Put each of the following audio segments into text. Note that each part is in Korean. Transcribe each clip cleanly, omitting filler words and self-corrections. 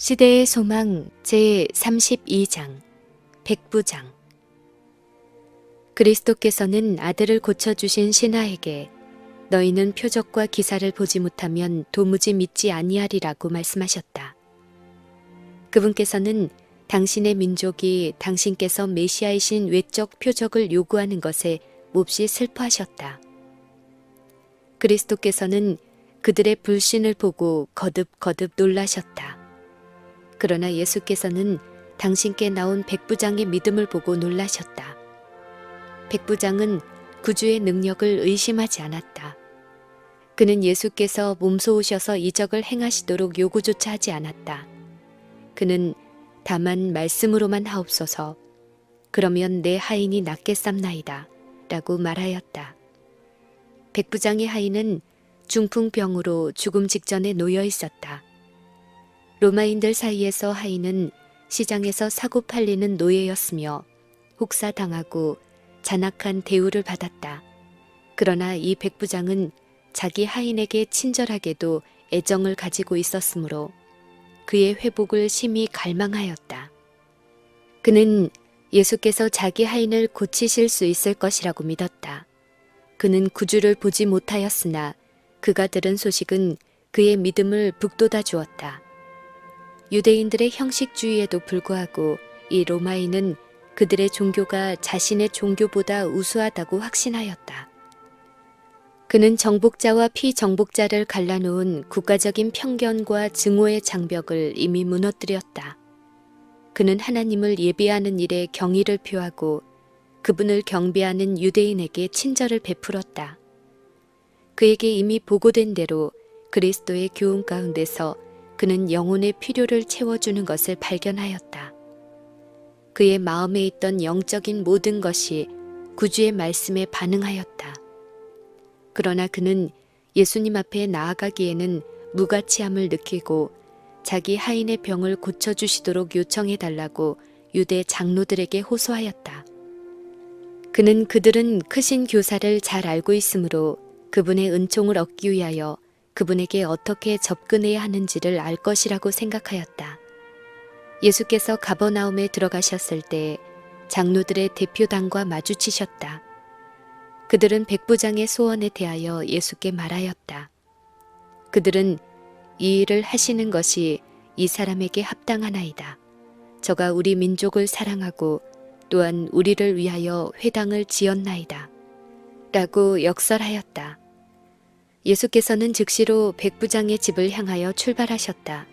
시대의 소망 제32장 백부장. 그리스도께서는 아들을 고쳐주신 신하에게 너희는 표적과 기사를 보지 못하면 도무지 믿지 아니하리라고 말씀하셨다. 그분께서는 당신의 민족이 당신께서 메시아이신 외적 표적을 요구하는 것에 몹시 슬퍼하셨다. 그리스도께서는 그들의 불신을 보고 거듭거듭 놀라셨다. 그러나 예수께서는 당신께 나온 백부장의 믿음을 보고 놀라셨다. 백부장은 구주의 능력을 의심하지 않았다. 그는 예수께서 몸소 오셔서 이적을 행하시도록 요구조차 하지 않았다. 그는 다만 말씀으로만 하옵소서, 그러면 내 하인이 낫겠삼나이다 라고 말하였다. 백부장의 하인은 중풍병으로 죽음 직전에 놓여 있었다. 로마인들 사이에서 하인은 시장에서 사고 팔리는 노예였으며 혹사당하고 잔악한 대우를 받았다. 그러나 이 백부장은 자기 하인에게 친절하게도 애정을 가지고 있었으므로 그의 회복을 심히 갈망하였다. 그는 예수께서 자기 하인을 고치실 수 있을 것이라고 믿었다. 그는 구주를 보지 못하였으나 그가 들은 소식은 그의 믿음을 북돋아 주었다. 유대인들의 형식주의에도 불구하고 이 로마인은 그들의 종교가 자신의 종교보다 우수하다고 확신하였다. 그는 정복자와 피정복자를 갈라놓은 국가적인 편견과 증오의 장벽을 이미 무너뜨렸다. 그는 하나님을 예배하는 일에 경의를 표하고 그분을 경배하는 유대인에게 친절을 베풀었다. 그에게 이미 보고된 대로 그리스도의 교훈 가운데서 그는 영혼의 필요를 채워주는 것을 발견하였다. 그의 마음에 있던 영적인 모든 것이 구주의 말씀에 반응하였다. 그러나 그는 예수님 앞에 나아가기에는 무가치함을 느끼고 자기 하인의 병을 고쳐주시도록 요청해달라고 유대 장로들에게 호소하였다. 그는 그들은 크신 교사를 잘 알고 있으므로 그분의 은총을 얻기 위하여 그분에게 어떻게 접근해야 하는지를 알 것이라고 생각하였다. 예수께서 가버나움에 들어가셨을 때 장로들의 대표단과 마주치셨다. 그들은 백부장의 소원에 대하여 예수께 말하였다. 그들은 이 일을 하시는 것이 이 사람에게 합당하나이다. 저가 우리 민족을 사랑하고 또한 우리를 위하여 회당을 지었나이다. 라고 역설하였다. 예수께서는 즉시로 백부장의 집을 향하여 출발하셨다.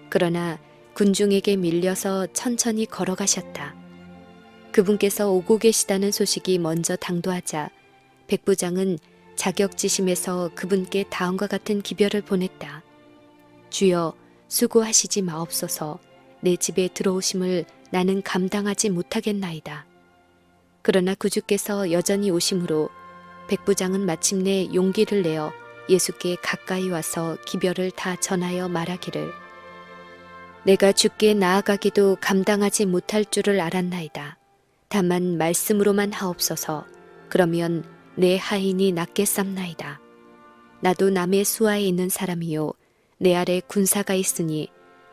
그러나 군중에게 밀려서 천천히 걸어가셨다. 그분께서 오고 계시다는 소식이 먼저 당도하자 백부장은 자격지심에서 그분께 다음과 같은 기별을 보냈다. 주여, 수고하시지 마옵소서. 내 집에 들어오심을 나는 감당하지 못하겠나이다. 그러나 구주께서 여전히 오심으로 백부장은 마침내 용기를 내어 예수께 가까이 와서 기별을 다 전하여 말하기를, 내가 주께 나아가기도 감당하지 못할 줄을 알았나이다. 다만 말씀으로만 하옵소서. 그러면 내 하인이 낫겠삼나이다. 나도 남의 수하에 있는 사람이요 내 아래 군사가 있으니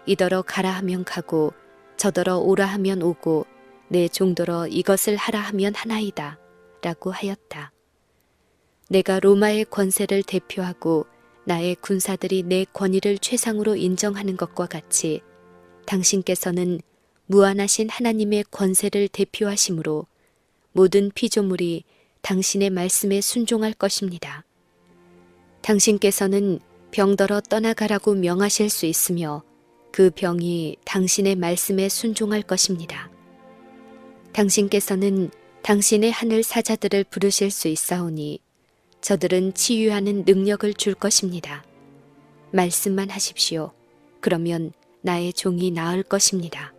이더러 가라 하면 가고 저더러 오라 하면 오고 내 종더러 이것을 하라 하면 하나이다. 라고 하였다. 내가 로마의 권세를 대표하고 나의 군사들이 내 권위를 최상으로 인정하는 것과 같이 당신께서는 무한하신 하나님의 권세를 대표하심으로 모든 피조물이 당신의 말씀에 순종할 것입니다. 당신께서는 병더러 떠나가라고 명하실 수 있으며 그 병이 당신의 말씀에 순종할 것입니다. 당신께서는 당신의 하늘 사자들을 부르실 수 있사오니 저들은 치유하는 능력을 줄 것입니다. 말씀만 하십시오. 그러면 나의 종이 나을 것입니다.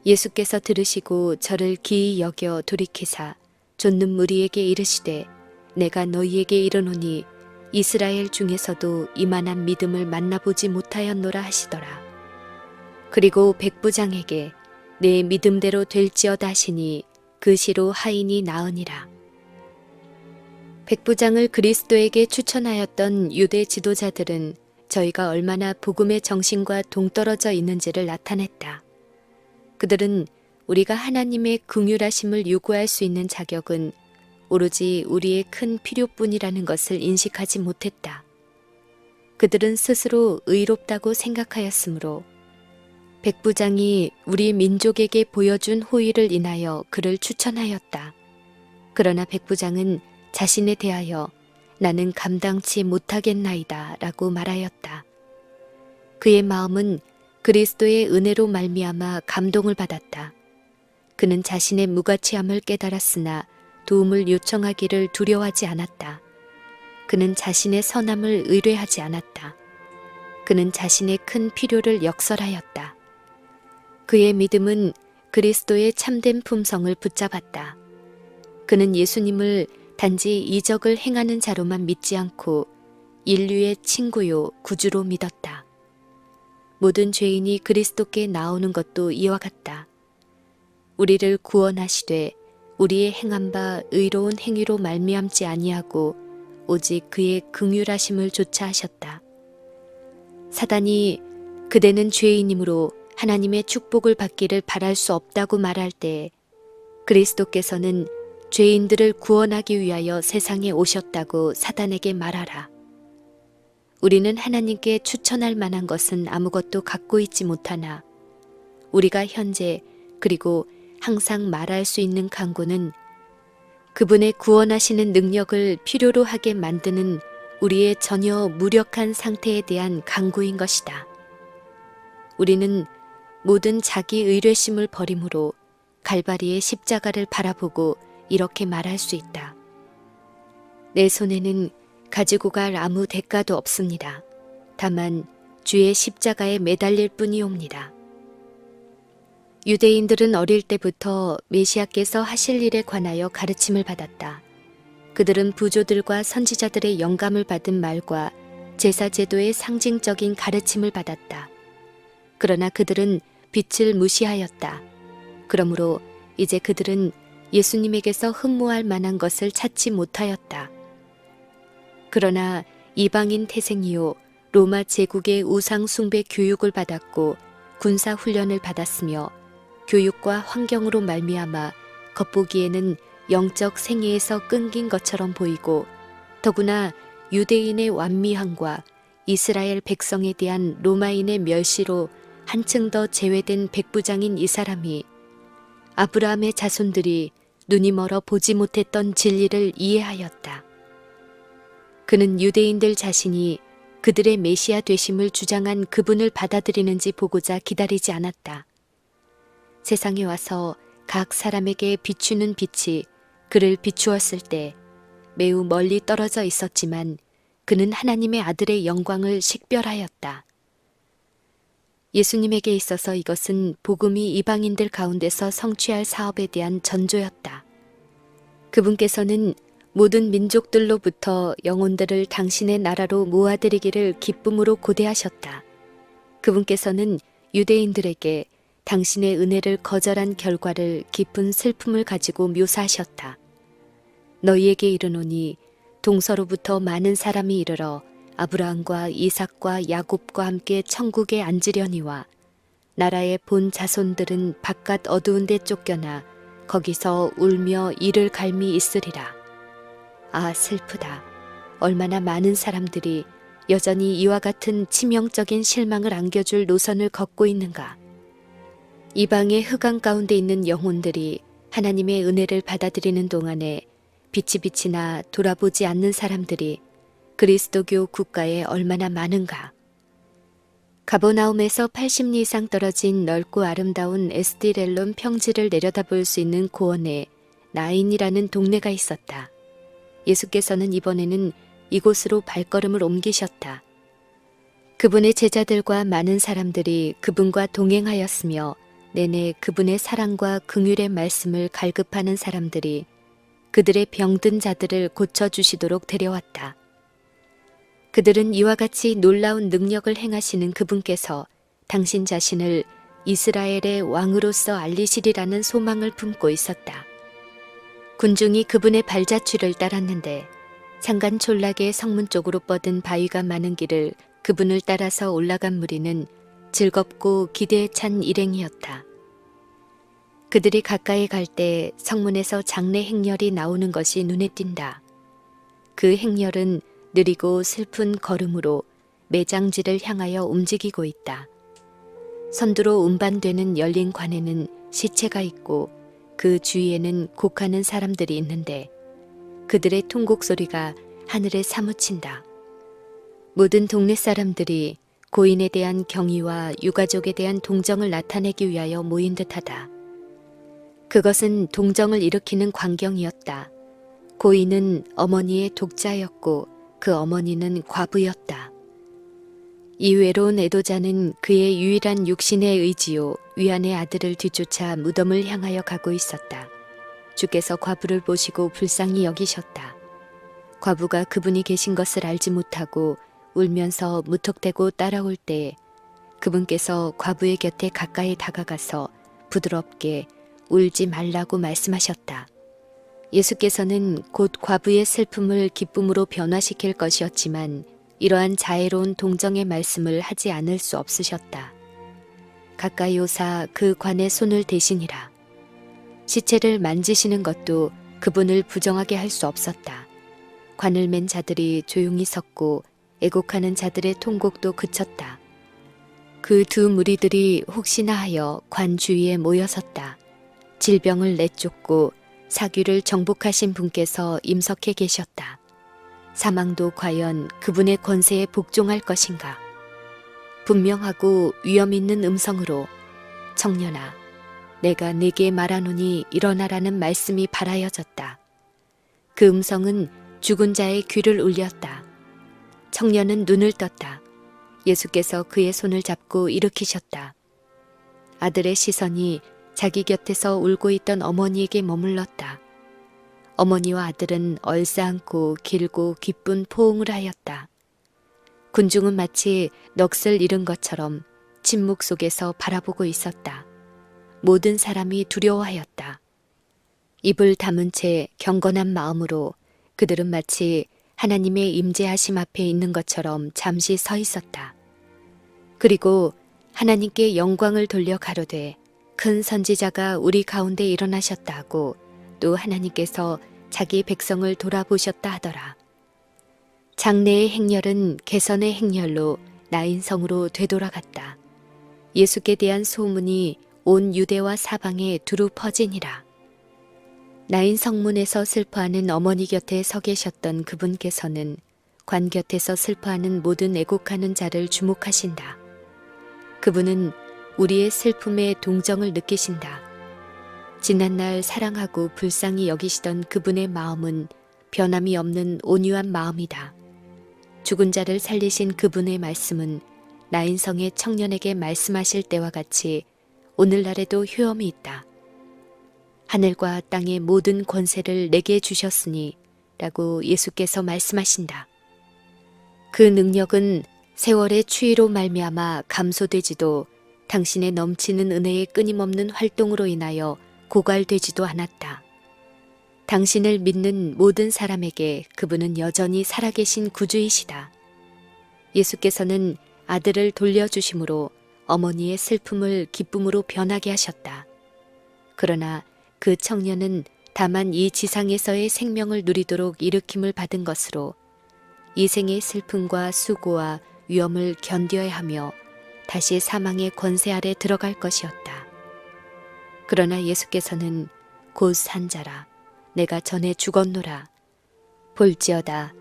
예수께서 들으시고 저를 기이 여겨 돌이키사 좇는 무리에게 이르시되, 내가 너희에게 이르노니 이스라엘 중에서도 이만한 믿음을 만나보지 못하였노라 하시더라. 그리고 백부장에게 내 믿음대로 될지어다 하시니 그 시로 하인이 나으니라. 백부장을 그리스도에게 추천하였던 유대 지도자들은 저희가 얼마나 복음의 정신과 동떨어져 있는지를 나타냈다. 그들은 우리가 하나님의 긍휼하심을 요구할 수 있는 자격은 오로지 우리의 큰 필요뿐이라는 것을 인식하지 못했다. 그들은 스스로 의롭다고 생각하였으므로 백부장이 우리 민족에게 보여준 호의를 인하여 그를 추천하였다. 그러나 백부장은 자신에 대하여 나는 감당치 못하겠나이다 라고 말하였다. 그의 마음은 그리스도의 은혜로 말미암아 감동을 받았다. 그는 자신의 무가치함을 깨달았으나 도움을 요청하기를 두려워하지 않았다. 그는 자신의 선함을 의뢰하지 않았다. 그는 자신의 큰 필요를 역설하였다. 그의 믿음은 그리스도의 참된 품성을 붙잡았다. 그는 예수님을 단지 이적을 행하는 자로만 믿지 않고 인류의 친구요 구주로 믿었다. 모든 죄인이 그리스도께 나오는 것도 이와 같다. 우리를 구원하시되 우리의 행한 바 의로운 행위로 말미암지 아니하고 오직 그의 긍휼하심을 조차하셨다. 사단이 그대는 죄인이므로 하나님의 축복을 받기를 바랄 수 없다고 말할 때 그리스도께서는 죄인들을 구원하기 위하여 세상에 오셨다고 사단에게 말하라. 우리는 하나님께 추천할 만한 것은 아무것도 갖고 있지 못하나 우리가 현재 그리고 항상 말할 수 있는 간구는 그분의 구원하시는 능력을 필요로 하게 만드는 우리의 전혀 무력한 상태에 대한 간구인 것이다. 우리는 모든 자기 의뢰심을 버림으로 갈바리의 십자가를 바라보고 이렇게 말할 수 있다. 내 손에는 가지고 갈 아무 대가도 없습니다. 다만 주의 십자가에 매달릴 뿐이옵니다. 유대인들은 어릴 때부터 메시아께서 하실 일에 관하여 가르침을 받았다. 그들은 부조들과 선지자들의 영감을 받은 말과 제사 제도의 상징적인 가르침을 받았다. 그러나 그들은 빛을 무시하였다. 그러므로 이제 그들은 예수님에게서 흠모할 만한 것을 찾지 못하였다. 그러나 이방인 태생이요 로마 제국의 우상 숭배 교육을 받았고 군사 훈련을 받았으며 교육과 환경으로 말미암아 겉보기에는 영적 생애에서 끊긴 것처럼 보이고 더구나 유대인의 완미함과 이스라엘 백성에 대한 로마인의 멸시로 한층 더 제외된 백부장인 이 사람이 아브라함의 자손들이 눈이 멀어 보지 못했던 진리를 이해하였다. 그는 유대인들 자신이 그들의 메시아 되심을 주장한 그분을 받아들이는지 보고자 기다리지 않았다. 세상에 와서 각 사람에게 비추는 빛이 그를 비추었을 때 매우 멀리 떨어져 있었지만 그는 하나님의 아들의 영광을 식별하였다. 예수님에게 있어서 이것은 복음이 이방인들 가운데서 성취할 사업에 대한 전조였다. 그분께서는 모든 민족들로부터 영혼들을 당신의 나라로 모아들이기를 기쁨으로 고대하셨다. 그분께서는 유대인들에게 당신의 은혜를 거절한 결과를 깊은 슬픔을 가지고 묘사하셨다. 너희에게 이르노니 동서로부터 많은 사람이 이르러 아브라함과 이삭과 야곱과 함께 천국에 앉으려니와 나라의 본 자손들은 바깥 어두운 데 쫓겨나 거기서 울며 이를 갈미 있으리라. 아 슬프다. 얼마나 많은 사람들이 여전히 이와 같은 치명적인 실망을 안겨줄 노선을 걷고 있는가. 이방의 흑암 가운데 있는 영혼들이 하나님의 은혜를 받아들이는 동안에 빛이 나 돌아보지 않는 사람들이 그리스도교 국가에 얼마나 많은가. 가버나움에서 80리 이상 떨어진 넓고 아름다운 에스티렐론 평지를 내려다볼 수 있는 고원에 나인이라는 동네가 있었다. 예수께서는 이번에는 이곳으로 발걸음을 옮기셨다. 그분의 제자들과 많은 사람들이 그분과 동행하였으며 내내 그분의 사랑과 긍휼의 말씀을 갈급하는 사람들이 그들의 병든 자들을 고쳐주시도록 데려왔다. 그들은 이와 같이 놀라운 능력을 행하시는 그분께서 당신 자신을 이스라엘의 왕으로서 알리시리라는 소망을 품고 있었다. 군중이 그분의 발자취를 따랐는데 산간 촌락의 성문 쪽으로 뻗은 바위가 많은 길을 그분을 따라서 올라간 무리는 즐겁고 기대에 찬 일행이었다. 그들이 가까이 갈 때 성문에서 장례 행렬이 나오는 것이 눈에 띈다. 그 행렬은 느리고 슬픈 걸음으로 매장지를 향하여 움직이고 있다. 선두로 운반되는 열린 관에는 시체가 있고 그 주위에는 곡하는 사람들이 있는데 그들의 통곡 소리가 하늘에 사무친다. 모든 동네 사람들이 고인에 대한 경의와 유가족에 대한 동정을 나타내기 위하여 모인 듯하다. 그것은 동정을 일으키는 광경이었다. 고인은 어머니의 독자였고 그 어머니는 과부였다. 이 외로운 애도자는 그의 유일한 육신의 의지요 위안의 아들을 뒤쫓아 무덤을 향하여 가고 있었다. 주께서 과부를 보시고 불쌍히 여기셨다. 과부가 그분이 계신 것을 알지 못하고 울면서 무턱대고 따라올 때에 그분께서 과부의 곁에 가까이 다가가서 부드럽게 울지 말라고 말씀하셨다. 예수께서는 곧 과부의 슬픔을 기쁨으로 변화시킬 것이었지만 이러한 자애로운 동정의 말씀을 하지 않을 수 없으셨다. 가까이 오사 그 관에 손을 대시니라. 시체를 만지시는 것도 그분을 부정하게 할 수 없었다. 관을 맨 자들이 조용히 섰고 애곡하는 자들의 통곡도 그쳤다. 그 두 무리들이 혹시나 하여 관 주위에 모여섰다. 질병을 내쫓고 사귀를 정복하신 분께서 임석해 계셨다. 사망도 과연 그분의 권세에 복종할 것인가? 분명하고 위험 있는 음성으로 청년아, 내가 네게 말하노니 일어나라는 말씀이 발하여졌다. 그 음성은 죽은 자의 귀를 울렸다. 청년은 눈을 떴다. 예수께서 그의 손을 잡고 일으키셨다. 아들의 시선이 자기 곁에서 울고 있던 어머니에게 머물렀다. 어머니와 아들은 얼싸안고 길고 기쁜 포옹을 하였다. 군중은 마치 넋을 잃은 것처럼 침묵 속에서 바라보고 있었다. 모든 사람이 두려워하였다. 입을 다문 채 경건한 마음으로 그들은 마치 하나님의 임재하심 앞에 있는 것처럼 잠시 서 있었다. 그리고 하나님께 영광을 돌려 가로되 큰 선지자가 우리 가운데 일어나셨다 하고 또 하나님께서 자기 백성을 돌아보셨다 하더라. 장래의 행렬은 개선의 행렬로 나인성으로 되돌아갔다. 예수께 대한 소문이 온 유대와 사방에 두루 퍼지니라. 나인 성문에서 슬퍼하는 어머니 곁에 서 계셨던 그분께서는 관 곁에서 슬퍼하는 모든 애곡하는 자를 주목하신다. 그분은 우리의 슬픔에 동정을 느끼신다. 지난날 사랑하고 불쌍히 여기시던 그분의 마음은 변함이 없는 온유한 마음이다. 죽은 자를 살리신 그분의 말씀은 나인성의 청년에게 말씀하실 때와 같이 오늘날에도 효험이 있다. 하늘과 땅의 모든 권세를 내게 주셨으니 라고 예수께서 말씀하신다. 그 능력은 세월의 추위로 말미암아 감소되지도 당신의 넘치는 은혜의 끊임없는 활동으로 인하여 고갈되지도 않았다. 당신을 믿는 모든 사람에게 그분은 여전히 살아계신 구주이시다. 예수께서는 아들을 돌려주심으로 어머니의 슬픔을 기쁨으로 변하게 하셨다. 그러나 그 청년은 다만 이 지상에서의 생명을 누리도록 일으킴을 받은 것으로 이 생의 슬픔과 수고와 위험을 견뎌야 하며 다시 사망의 권세 아래 들어갈 것이었다. 그러나 예수께서는 곧 산자라 내가 전에 죽었노라. 볼지어다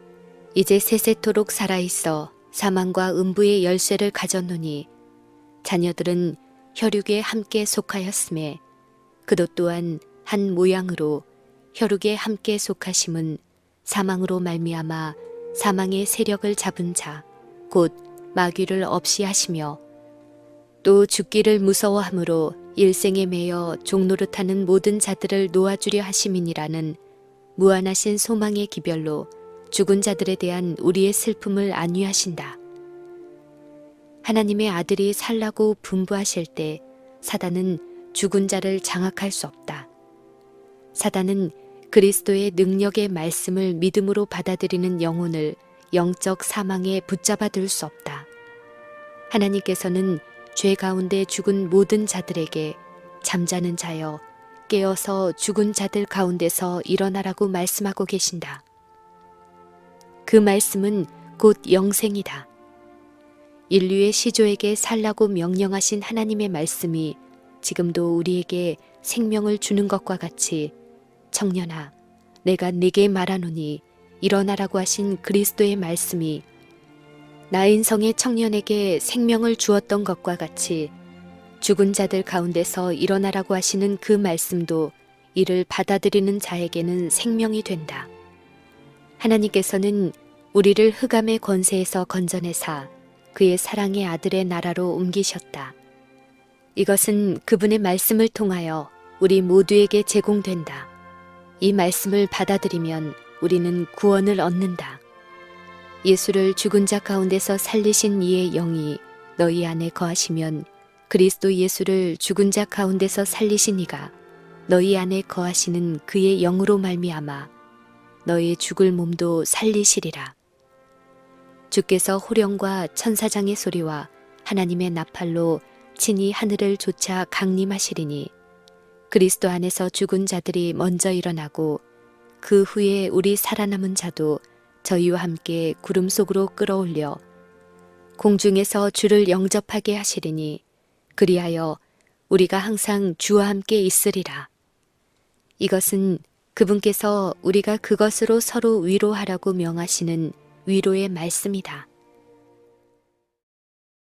이제 세세토록 살아있어 사망과 음부의 열쇠를 가졌노니 자녀들은 혈육에 함께 속하였음에 그도 또한 한 모양으로 혈육에 함께 속하심은 사망으로 말미암아 사망의 세력을 잡은 자 곧 마귀를 없이 하시며 또 죽기를 무서워함으로 일생에 매여 종노릇하는 모든 자들을 놓아주려 하심이니라는 무한하신 소망의 기별로 죽은 자들에 대한 우리의 슬픔을 안위하신다. 하나님의 아들이 살라고 분부하실 때 사단은 죽은 자를 장악할 수 없다. 사단은 그리스도의 능력의 말씀을 믿음으로 받아들이는 영혼을 영적 사망에 붙잡아 둘 수 없다. 하나님께서는 죄 가운데 죽은 모든 자들에게 잠자는 자여 깨어서 죽은 자들 가운데서 일어나라고 말씀하고 계신다. 그 말씀은 곧 영생이다. 인류의 시조에게 살라고 명령하신 하나님의 말씀이 지금도 우리에게 생명을 주는 것과 같이 청년아, 내가 네게 말하노니 일어나라고 하신 그리스도의 말씀이 나인성의 청년에게 생명을 주었던 것과 같이 죽은 자들 가운데서 일어나라고 하시는 그 말씀도 이를 받아들이는 자에게는 생명이 된다. 하나님께서는 우리를 흑암의 권세에서 건져내사 그의 사랑의 아들의 나라로 옮기셨다. 이것은 그분의 말씀을 통하여 우리 모두에게 제공된다. 이 말씀을 받아들이면 우리는 구원을 얻는다. 예수를 죽은 자 가운데서 살리신 이의 영이 너희 안에 거하시면 그리스도 예수를 죽은 자 가운데서 살리신 이가 너희 안에 거하시는 그의 영으로 말미암아 너희 죽을 몸도 살리시리라. 주께서 호령과 천사장의 소리와 하나님의 나팔로 친히 하늘을 쫓아 강림하시리니 그리스도 안에서 죽은 자들이 먼저 일어나고 그 후에 우리 살아남은 자도 저희와 함께 구름 속으로 끌어올려 공중에서 주를 영접하게 하시리니 그리하여 우리가 항상 주와 함께 있으리라. 이것은 그분께서 우리가 그것으로 서로 위로하라고 명하시는 위로의 말씀이다.